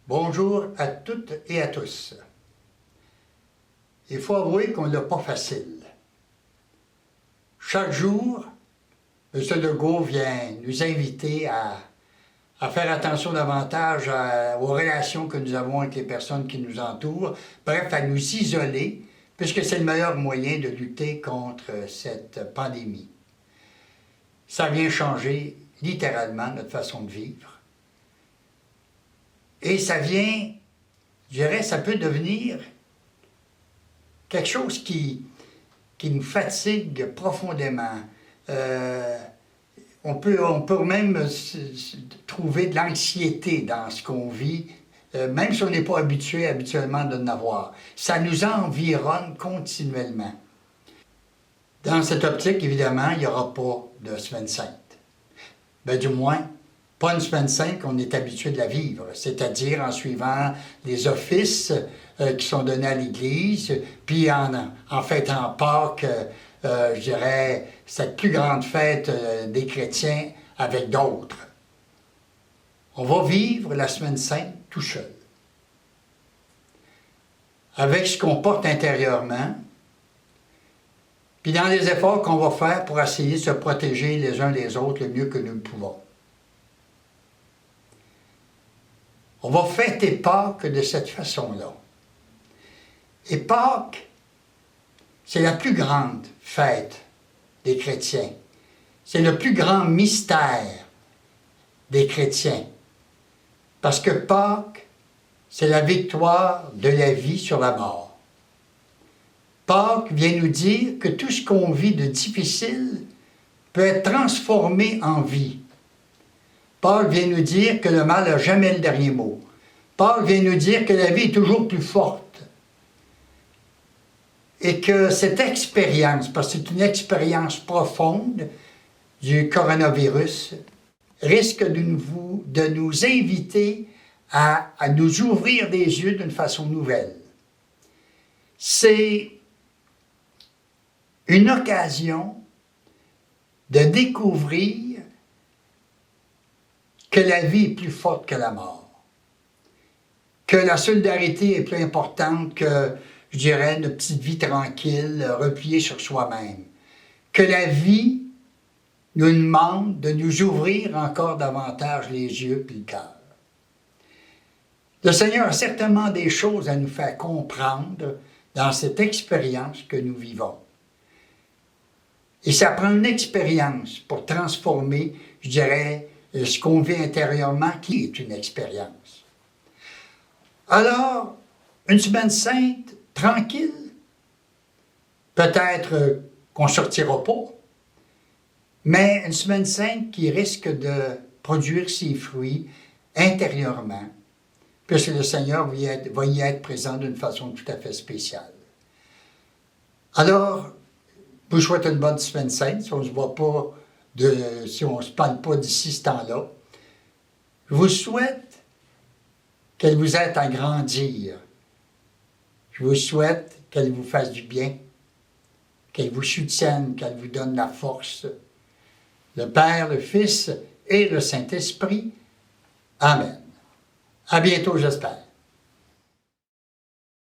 Bonjour à toutes et à tous. Il faut avouer qu'on n'a pas facile. Chaque jour, M. Legault vient nous inviter à faire attention davantage aux relations que nous avons avec les personnes qui nous entourent, bref, à nous isoler, puisque c'est le meilleur moyen de lutter contre cette pandémie. Ça vient changer littéralement notre façon de vivre. Et ça vient, je dirais, ça peut devenir quelque chose qui nous fatigue profondément. On peut même trouver de l'anxiété dans ce qu'on vit, même si on n'est pas habitué habituellement de n'avoir. Ça nous environne continuellement. Dans cette optique, évidemment, il n'y aura pas de semaine sainte. Ben, du moins, pas une semaine sainte qu'on est habitué de la vivre, c'est-à-dire en suivant les offices qui sont donnés à l'Église, puis en fêtant Pâques, je dirais, cette plus grande fête des chrétiens avec d'autres. On va vivre la semaine sainte tout seul. Avec ce qu'on porte intérieurement, puis dans les efforts qu'on va faire pour essayer de se protéger les uns les autres le mieux que nous le pouvons. On va fêter Pâques de cette façon-là. Et Pâques, c'est la plus grande fête des chrétiens. C'est le plus grand mystère des chrétiens. Parce que Pâques, c'est la victoire de la vie sur la mort. Pâques vient nous dire que tout ce qu'on vit de difficile peut être transformé en vie. Paul vient nous dire que le mal n'a jamais le dernier mot. Paul vient nous dire que la vie est toujours plus forte. Et que cette expérience, parce que c'est une expérience profonde du coronavirus, risque de nous inviter à nous ouvrir des yeux d'une façon nouvelle. C'est une occasion de découvrir que la vie est plus forte que la mort, que la solidarité est plus importante que, je dirais, une petite vie tranquille, repliée sur soi-même, que la vie nous demande de nous ouvrir encore davantage les yeux et le cœur. Le Seigneur a certainement des choses à nous faire comprendre dans cette expérience que nous vivons. Et ça prend une expérience pour transformer, je dirais, ce qu'on vit intérieurement, qui est une expérience. Alors, une semaine sainte, tranquille, peut-être qu'on ne sortira pas, mais une semaine sainte qui risque de produire ses fruits intérieurement, puisque le Seigneur va y être présent d'une façon tout à fait spéciale. Alors, je vous souhaite une bonne semaine sainte, si on ne se voit pas, si on ne se parle pas d'ici ce temps-là. Je vous souhaite qu'elle vous aide à grandir. Je vous souhaite qu'elle vous fasse du bien, qu'elle vous soutienne, qu'elle vous donne la force. Le Père, le Fils et le Saint-Esprit. Amen. À bientôt, j'espère.